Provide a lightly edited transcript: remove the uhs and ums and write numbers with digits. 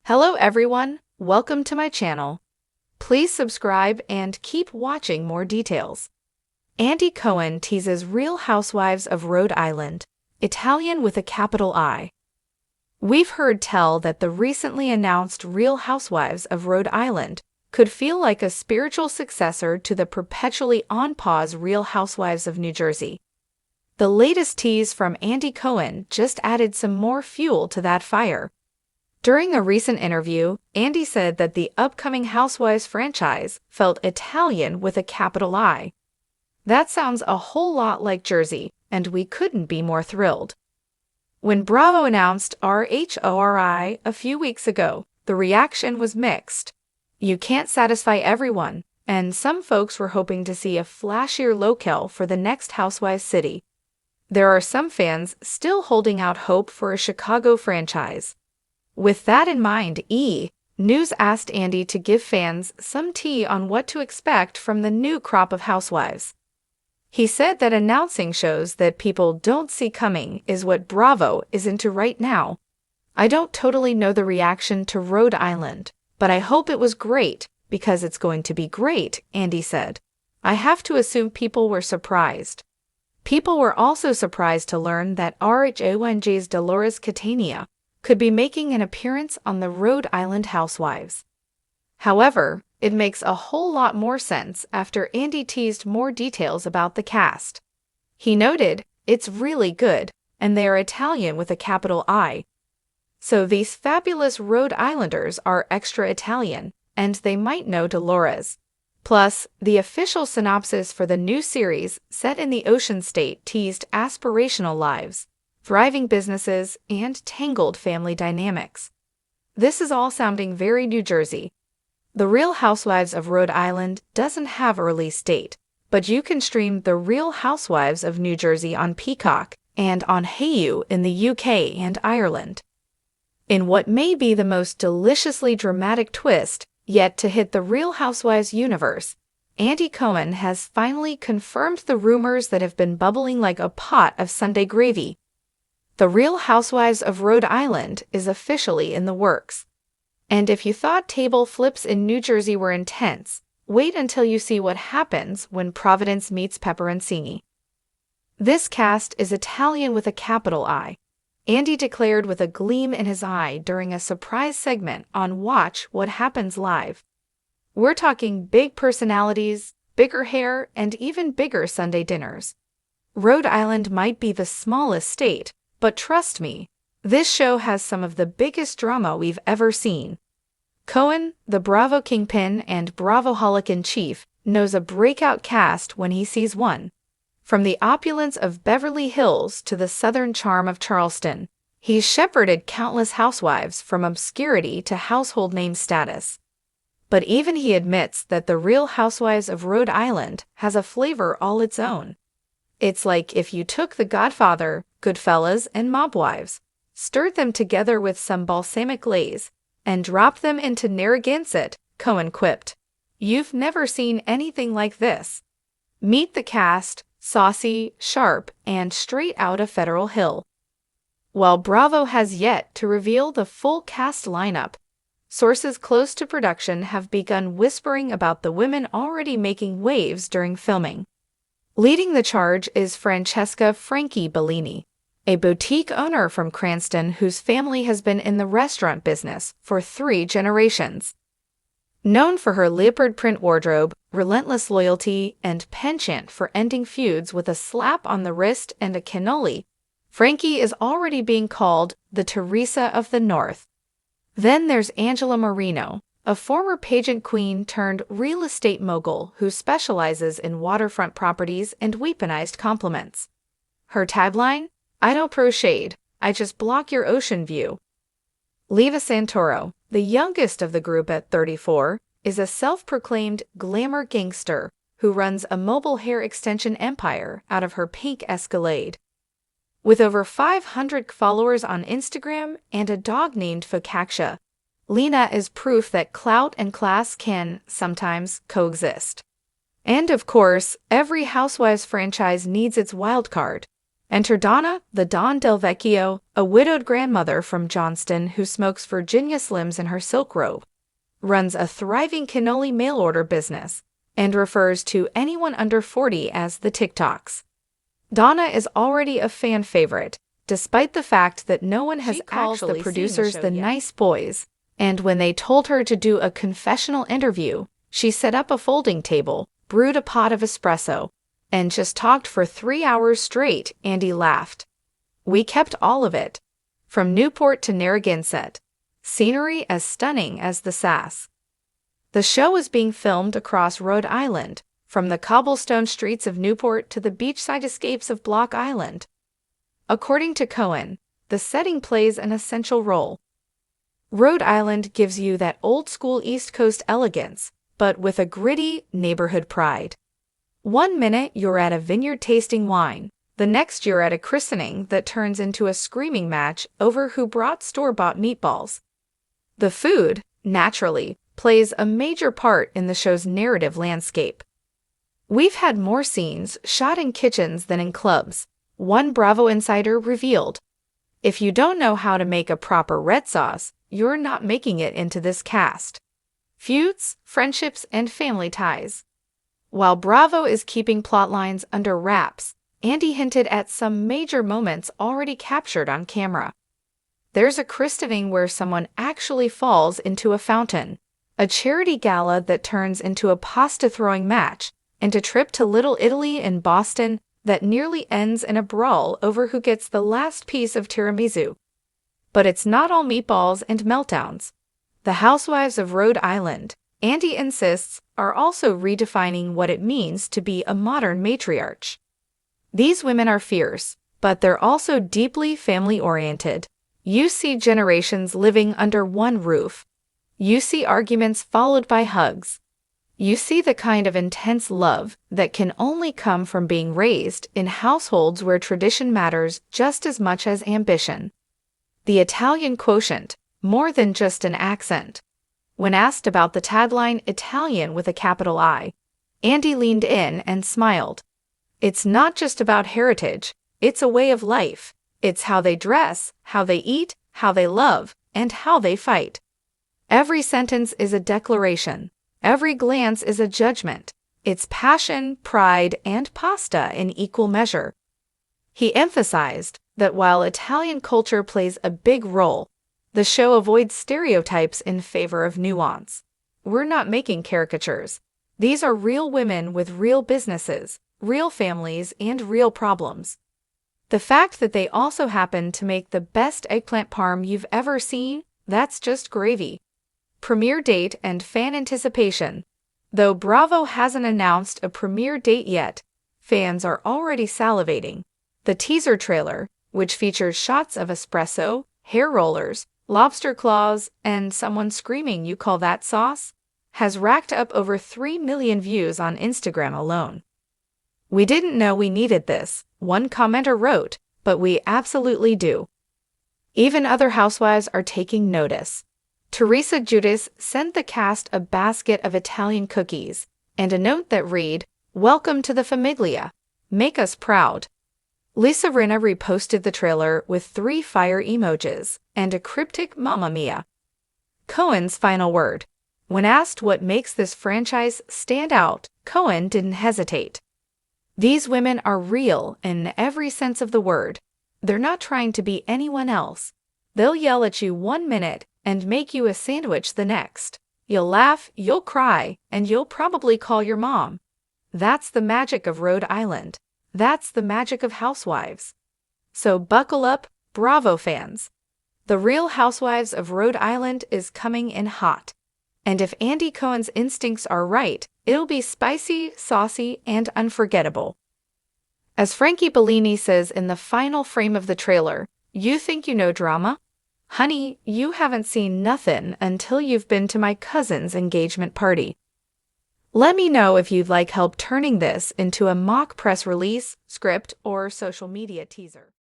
Hello everyone, welcome to my channel. Please subscribe and keep watching more details. Andy Cohen teases Real Housewives of Rhode Island, Italian with a capital I. We've heard tell that the recently announced Real Housewives of Rhode Island could feel like a spiritual successor to the perpetually on pause Real Housewives of New Jersey. The latest tease from Andy Cohen just added some more fuel to that fire. During a recent interview, Andy said that the upcoming Housewives franchise felt Italian with a capital I. That sounds a whole lot like Jersey, and we couldn't be more thrilled. When Bravo announced RHORI a few weeks ago, the reaction was mixed. You can't satisfy everyone, and some folks were hoping to see a flashier locale for the next Housewives city. There are some fans still holding out hope for a Chicago franchise. With that in mind, News asked Andy to give fans some tea on what to expect from the new crop of housewives. He said that announcing shows that people don't see coming is what Bravo is into right now. I don't totally know the reaction to Rhode Island, but I hope it was great because it's going to be great, Andy said. I have to assume people were surprised. People were also surprised to learn that RHONG's Dolores Catania could be making an appearance on the Rhode Island Housewives. However, it makes a whole lot more sense after Andy teased more details about the cast. He noted, "It's really good, and they are Italian with a capital I. So these fabulous Rhode Islanders are extra Italian, and they might know Dolores." Plus, the official synopsis for the new series set in the Ocean State teased aspirational lives, thriving businesses, and tangled family dynamics. This is all sounding very New Jersey. The Real Housewives of Rhode Island doesn't have a release date, but you can stream The Real Housewives of New Jersey on Peacock and on Hulu in the UK and Ireland. In what may be the most deliciously dramatic twist yet to hit the Real Housewives universe, Andy Cohen has finally confirmed the rumors that have been bubbling like a pot of Sunday gravy. The Real Housewives of Rhode Island is officially in the works. And if you thought table flips in New Jersey were intense, wait until you see what happens when Providence meets Pepperoncini. This cast is Italian with a capital I, Andy declared with a gleam in his eye during a surprise segment on Watch What Happens Live. We're talking big personalities, bigger hair, and even bigger Sunday dinners. Rhode Island might be the smallest state, but trust me, this show has some of the biggest drama we've ever seen. Cohen, the Bravo kingpin and Bravoholic in chief, knows a breakout cast when he sees one. From the opulence of Beverly Hills to the southern charm of Charleston, he's shepherded countless housewives from obscurity to household name status. But even he admits that the Real Housewives of Rhode Island has a flavor all its own. It's like if you took The Godfather, Goodfellas, and Mob Wives, stirred them together with some balsamic glaze, and dropped them into Narragansett, Cohen quipped. You've never seen anything like this. Meet the cast, saucy, sharp, and straight out of Federal Hill. While Bravo has yet to reveal the full cast lineup, sources close to production have begun whispering about the women already making waves during filming. Leading the charge is Francesca "Frankie" Bellini, a boutique owner from Cranston whose family has been in the restaurant business for 3 generations. Known for her leopard print wardrobe, relentless loyalty, and penchant for ending feuds with a slap on the wrist and a cannoli, Frankie is already being called the Teresa of the North. Then there's Angela Marino, a former pageant queen turned real estate mogul who specializes in waterfront properties and weaponized compliments. Her tagline? "I don't pro shade, I just block your ocean view." Leva Santoro, the youngest of the group at 34, is a self-proclaimed glamour gangster who runs a mobile hair extension empire out of her pink Escalade. With over 500 followers on Instagram and a dog named Focaccia, Lena is proof that clout and class can, sometimes, coexist. And of course, every Housewives franchise needs its wildcard. Enter Donna, the Don Del Vecchio, a widowed grandmother from Johnston who smokes Virginia Slims in her silk robe, runs a thriving cannoli mail-order business, and refers to anyone under 40 as the TikToks. Donna is already a fan favorite, despite the fact that no one has called the producers the nice boys, and when they told her to do a confessional interview, she set up a folding table, brewed a pot of espresso, and just talked for 3 hours straight. Andy laughed. We kept all of it. From Newport to Narragansett. Scenery as stunning as the Sass. The show was being filmed across Rhode Island, from the cobblestone streets of Newport to the beachside escapes of Block Island. According to Cohen, the setting plays an essential role. Rhode Island gives you that old-school East Coast elegance, but with a gritty neighborhood pride. One minute you're at a vineyard tasting wine, the next you're at a christening that turns into a screaming match over who brought store-bought meatballs. The food, naturally, plays a major part in the show's narrative landscape. We've had more scenes shot in kitchens than in clubs, one Bravo insider revealed. If you don't know how to make a proper red sauce, you're not making it into this cast. Feuds, friendships, and family ties. While Bravo is keeping plotlines under wraps, Andy hinted at some major moments already captured on camera. There's a christening where someone actually falls into a fountain, a charity gala that turns into a pasta-throwing match, and a trip to Little Italy in Boston that nearly ends in a brawl over who gets the last piece of tiramisu. But it's not all meatballs and meltdowns. The Housewives of Rhode Island, Andy insists, are also redefining what it means to be a modern matriarch. These women are fierce, but they're also deeply family-oriented. You see generations living under one roof. You see arguments followed by hugs. You see the kind of intense love that can only come from being raised in households where tradition matters just as much as ambition. The Italian quotient, more than just an accent. When asked about the tagline Italian with a capital I, Andy leaned in and smiled. It's not just about heritage, it's a way of life. It's how they dress, how they eat, how they love, and how they fight. Every sentence is a declaration. Every glance is a judgment. It's passion, pride, and pasta in equal measure. He emphasized that while Italian culture plays a big role, the show avoids stereotypes in favor of nuance. We're not making caricatures. These are real women with real businesses, real families, and real problems. The fact that they also happen to make the best eggplant parm you've ever seen, that's just gravy. Premiere date and fan anticipation. Though Bravo hasn't announced a premiere date yet, fans are already salivating. The teaser trailer, which features shots of espresso, hair rollers, lobster claws, and someone screaming "You call that sauce?" has racked up over 3 million views on Instagram alone. We didn't know we needed this, one commenter wrote, but we absolutely do. Even other housewives are taking notice. Teresa Giudice sent the cast a basket of Italian cookies and a note that read, "Welcome to the Famiglia. Make us proud." Lisa Rinna reposted the trailer with 3 fire emojis and a cryptic "Mamma Mia." Cohen's final word. When asked what makes this franchise stand out, Cohen didn't hesitate. These women are real in every sense of the word. They're not trying to be anyone else. They'll yell at you one minute and make you a sandwich the next. You'll laugh, you'll cry, and you'll probably call your mom. That's the magic of Rhode Island. That's the magic of Housewives. So buckle up, Bravo fans. The Real Housewives of Rhode Island is coming in hot. And if Andy Cohen's instincts are right, it'll be spicy, saucy, and unforgettable. As Frankie Bellini says in the final frame of the trailer, "You think you know drama? Honey, you haven't seen nothing until you've been to my cousin's engagement party." Let me know if you'd like help turning this into a mock press release, script, or social media teaser.